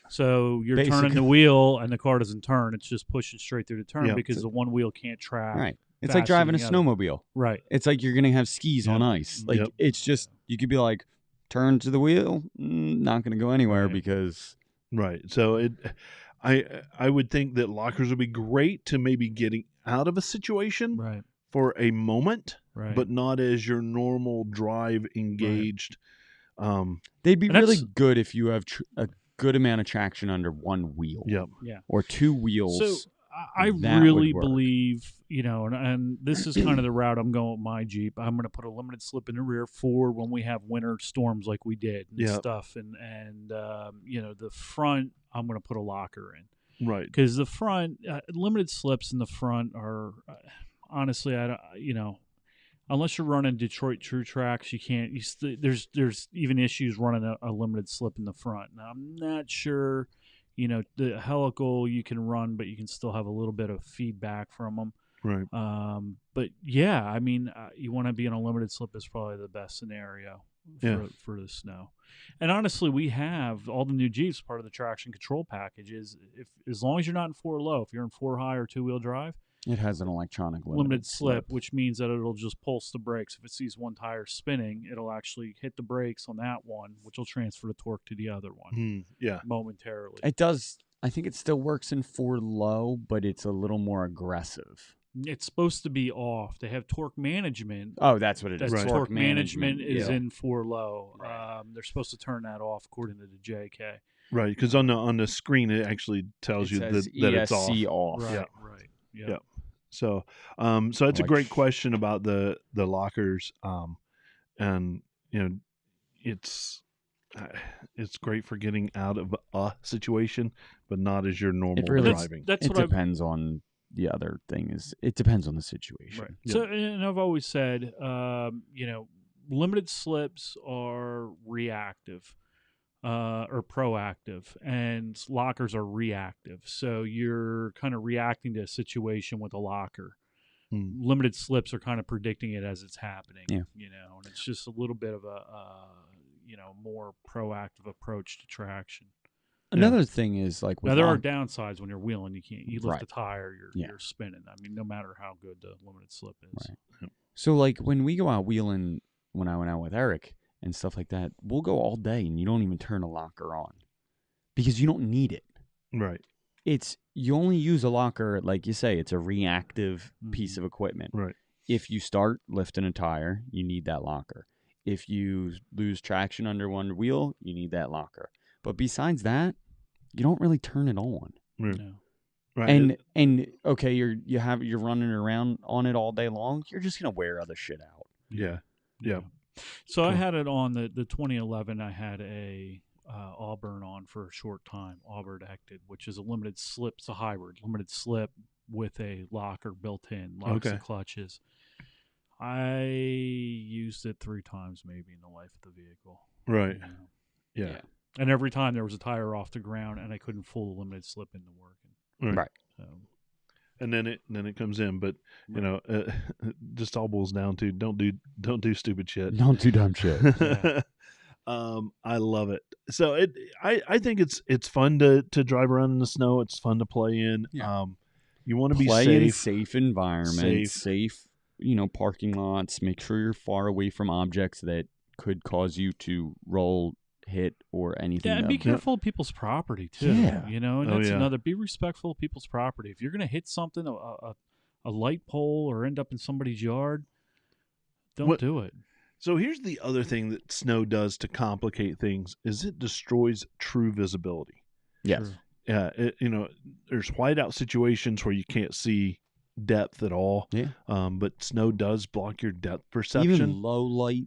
So you're turning the wheel and the car doesn't turn; it's just pushing straight through the turn because the one wheel can't track. Right. It's like driving a snowmobile. Right. It's like you're going to have skis on ice. Like it's just you could be like, turn to the wheel, not going to go anywhere because. Right. So I would think that lockers would be great to maybe getting out of a situation for a moment, but not as your normal drive engaged. They'd be really good if you have a good amount of traction under one wheel. Yep. Yeah. Or two wheels. So I really believe, and this is kind of the route I'm going with my Jeep. I'm going to put a limited slip in the rear for when we have winter storms like we did and stuff. And the front, I'm going to put a locker in. Right. Because the front, limited slips in the front are, honestly, unless you're running Detroit True Tracks, you can't. There's even issues running a limited slip in the front. Now, I'm not sure The helical you can run, but you can still have a little bit of feedback from them. Right. But yeah, I mean, you want to be in a limited slip is probably the best scenario for the snow. And honestly, we have all the new Jeeps part of the traction control package is as long as you're not in 4 low, if you're in 4 high or 2-wheel drive, it has an electronic limited slip, which means that it'll just pulse the brakes. If it sees one tire spinning, it'll actually hit the brakes on that one, which will transfer the torque to the other one. Momentarily. It does. I think it still works in 4 low, but it's a little more aggressive. It's supposed to be off. They have torque management. Oh, that's what it is. Right. Torque management is in 4 low. Right. They're supposed to turn that off according to the JK. Right, because on the screen it actually tells you that it's off. Right. Right. Yep. So, so that's a great question about the lockers, and it's great for getting out of a situation, but not as your normal driving. That's what depends on. The other thing is it depends on the situation. Right. Yeah. So, and I've always said, limited slips are reactive or proactive, and lockers are reactive. So you're kind of reacting to a situation with a locker. Limited slips are kind of predicting it as it's happening. Yeah. And it's just a little bit of a more proactive approach to traction. Another thing is like now there are downsides when you're wheeling. You lift right. the tire, you're spinning. I mean, no matter how good the limited slip is. Right. So like when we go out wheeling, when I went out with Eric and stuff like that, we'll go all day and you don't even turn a locker on because you don't need it. Right. You only use a locker, like you say, it's a reactive piece of equipment. Right. If you start lifting a tire, you need that locker. If you lose traction under one wheel, you need that locker. But besides that, you don't really turn it on. Right. No. Right. And okay, you're running around on it all day long. You're just gonna wear other shit out. Yeah. Yeah. So cool. I had it on the 2011. I had a Auburn on for a short time. Auburn Acted, which is a limited slip. It's a hybrid limited slip with a locker built in, locks and clutches. I used it 3 times maybe in the life of the vehicle. Right. Yeah. And every time there was a tire off the ground, and I couldn't fool the limited slip into working. Right. So. And then it comes in, but just all boils down to don't do stupid shit. Don't do dumb shit. Yeah. I love it. So I think it's fun to drive around in the snow. It's fun to play in. Yeah. You want to be play safe. in safe environment, safe parking lots. Make sure you're far away from objects that could cause you to roll, hit, or anything. Yeah, and be careful of people's property too. Yeah. And that's another. Be respectful of people's property. If you're going to hit something, a light pole, or end up in somebody's yard, don't do it. So here's the other thing that snow does to complicate things: is it destroys true visibility. Yes. Sure. Yeah. There's whiteout situations where you can't see depth at all. Yeah. But snow does block your depth perception. Even low light.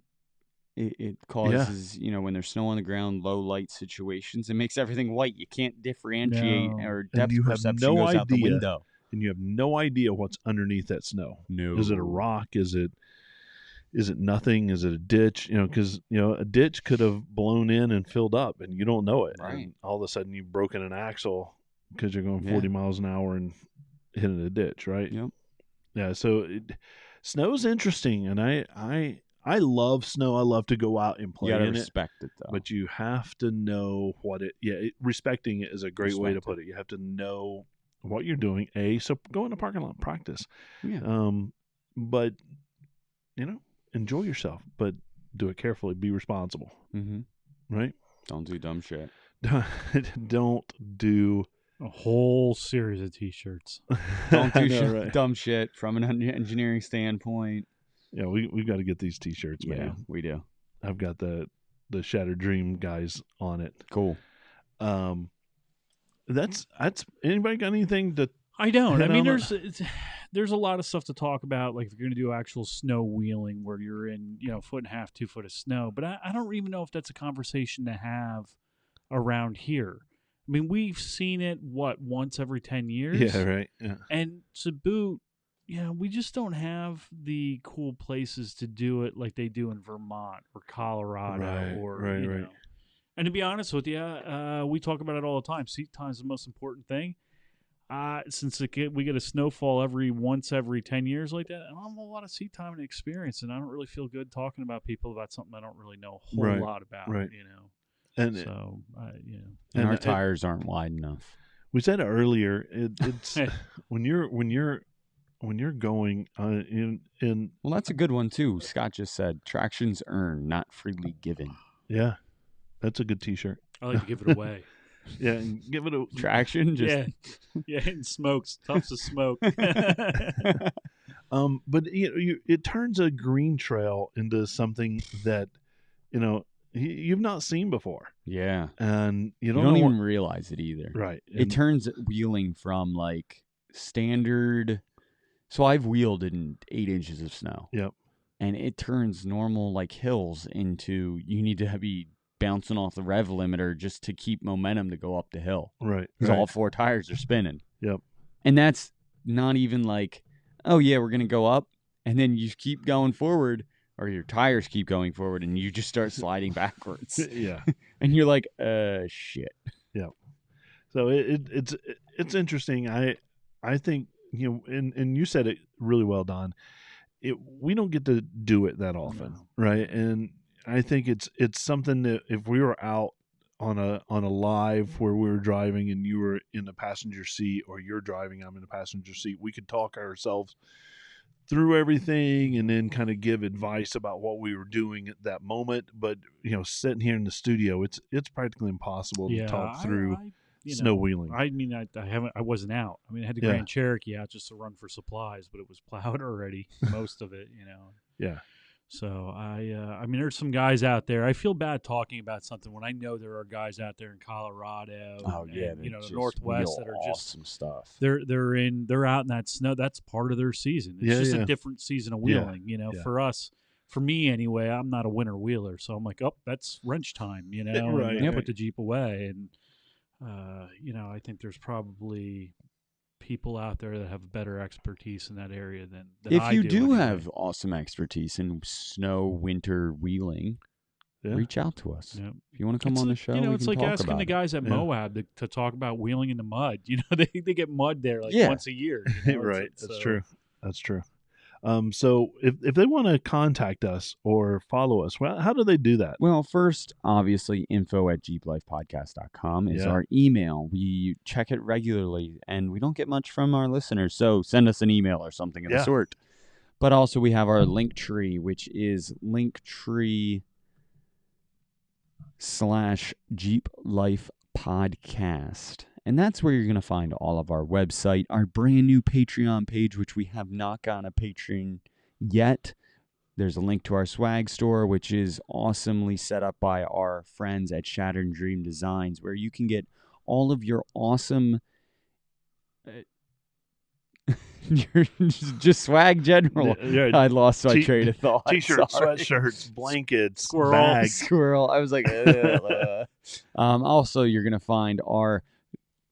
It causes, when there's snow on the ground, low light situations. It makes everything white. You can't differentiate, or depth perception goes out the window. And you have no idea what's underneath that snow. No. Is it a rock? Is it nothing? Is it a ditch? Because a ditch could have blown in and filled up, and you don't know it. Right. And all of a sudden, you've broken an axle because you're going 40 miles an hour and hitting a ditch. Right. Yep. Yeah. So snow's interesting, and I love snow. I love to go out and play in it. You gotta respect it, though. But you have to know what respecting it is a great way to put it. You have to know what you're doing. So go in the parking lot and practice. Yeah. But, enjoy yourself, but do it carefully. Be responsible. Mm-hmm. Right? Don't do dumb shit. Don't do a whole series of T-shirts. Don't do dumb shit from an engineering standpoint. Yeah, we've got to get these T-shirts, man. Yeah, we do. I've got the Shattered Dream guys on it. Cool. That's anybody got anything to? I don't. I mean, there's a lot of stuff to talk about. Like if you're going to do actual snow wheeling, where you're in 1.5 to 2 foot of snow. But I don't even know if that's a conversation to have around here. I mean, we've seen it once every 10 years. Yeah, right. Yeah. And to boot. Yeah, we just don't have the cool places to do it like they do in Vermont or Colorado right. And to be honest with you, we talk about it all the time. Seat time is the most important thing. Since we get a snowfall once every 10 years like that, I don't have a lot of seat time and experience, and I don't really feel good talking about people about something I don't really know a whole lot about. Right. And so and our tires aren't wide enough. We said it earlier. It's when you're going in. Well, that's a good one too. Scott just said, "Traction's earned, not freely given." Yeah, that's a good T-shirt. I like to give it away. Yeah, and give it a traction. Just and smokes, tufts of smoke. But it turns a green trail into something that you've not seen before. Yeah, and you don't even realize it either. Right. It turns wheeling from like standard. So I've wheeled in 8 inches of snow. Yep. And it turns normal like hills into you need to be bouncing off the rev limiter just to keep momentum to go up the hill. Right. Because all 4 tires are spinning. Yep. And that's not even like, oh yeah, we're going to go up. And then you keep going forward, or your tires keep going forward, and you just start sliding backwards. Yeah. And you're like, shit. Yeah. So it's interesting. I think, and you said it really well, Don. We don't get to do it that often, right? And I think it's something that if we were out on a live where we were driving and you were in the passenger seat, or you're driving, I'm in the passenger seat, we could talk ourselves through everything and then kind of give advice about what we were doing at that moment. But sitting here in the studio, it's practically impossible to talk through snow wheeling. I mean, I wasn't out. I mean, I had the Grand Cherokee out just to run for supplies, but it was plowed already, most of it, Yeah. So I mean, there's some guys out there. I feel bad talking about something when I know there are guys out there in Colorado, and the Northwest that are just awesome stuff. They're out in that snow. That's part of their season. It's just a different season of wheeling. For us, for me anyway, I'm not a winter wheeler, so I'm like, oh, that's wrench time. Right. And put the Jeep away, and I think there's probably people out there that have better expertise in that area than if I you do have awesome expertise in snow winter wheeling, reach out to us. If you want to come on the show, it's like asking the guys at Moab to talk about wheeling in the mud. They get mud there once a year. Right. That's true. That's true. So if they want to contact us or follow us, well, how do they do that? Well, first, obviously, info@jeeplifepodcast.com is our email. We check it regularly, and we don't get much from our listeners, so send us an email or something of the sort. But also, we have our Linktree, which is Linktree/JeepLifePodcast. And that's where you're going to find all of our website, our brand new Patreon page, which we have not got a Patreon yet. There's a link to our swag store, which is awesomely set up by our friends at Shattered Dream Designs, where you can get all of your awesome just swag general. I lost my train of thought. T-shirts, sweatshirts, blankets, squirrel. I was like, also, you're going to find our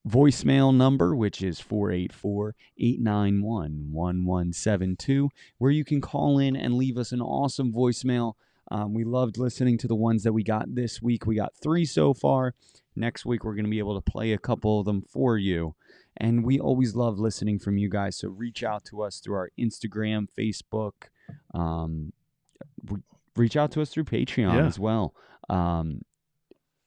voicemail number, which is 484-891-1172, where you can call in and leave us an awesome voicemail. We loved listening to the ones that we got this week. We got 3 so far. Next week, we're going to be able to play a couple of them for you. And we always love listening from you guys, so reach out to us through our Instagram, Facebook. Reach out to us through Patreon as well.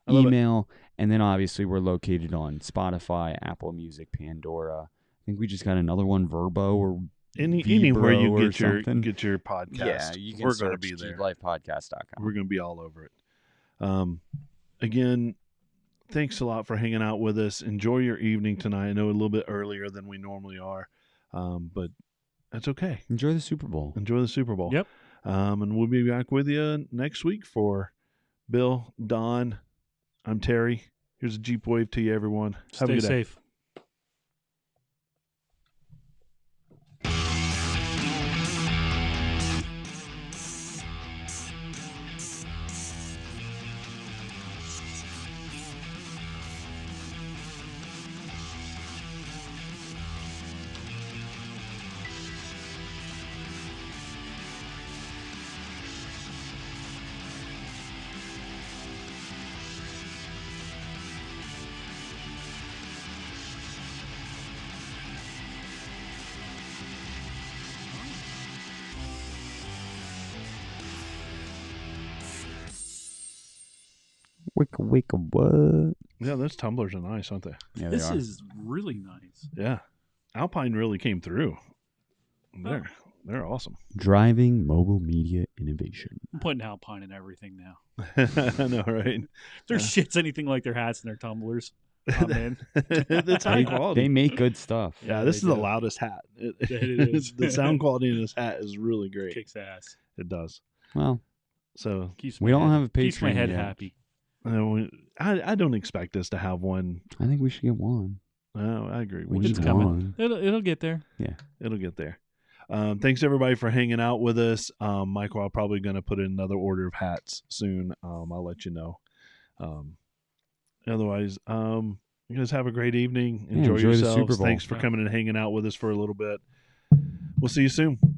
Email, and then obviously we're located on Spotify, Apple Music, Pandora. I think we just got another one, Verbo or anywhere you get your podcast. Yeah, you can we're going to be there. JeepLifePodcast.com. We're going to be all over it. Again, thanks a lot for hanging out with us. Enjoy your evening tonight. I know a little bit earlier than we normally are, but that's okay. Enjoy the Super Bowl. Yep. And we'll be back with you next week. For Bill, Don, I'm Terry. Here's a Jeep wave to you, everyone. Have a good day. Stay safe. Wicca, what? Yeah, those tumblers are nice, aren't they? Yeah, This is really nice. Yeah. Alpine really came through. They're awesome. Driving mobile media innovation. I'm putting Alpine in everything now. I know, right? If their shit's anything like their hats and their tumblers, I'm in. It's high quality. They make good stuff. Yeah, this is the loudest hat. It is. The sound quality in this hat is really great. Kicks ass. It does. Well, So we don't have a Patreon Keeps my head yet. happy. I don't expect us to have one. I think we should get one. I agree. We It's need coming. one. It'll get there. Yeah. It'll get there. Thanks everybody for hanging out with us. Michael, I'm probably going to put in another order of hats soon. I'll let you know. Otherwise, you guys have a great evening. Enjoy enjoy the Super yourselves. Bowl. Thanks for coming and hanging out with us for a little bit. We'll see you soon.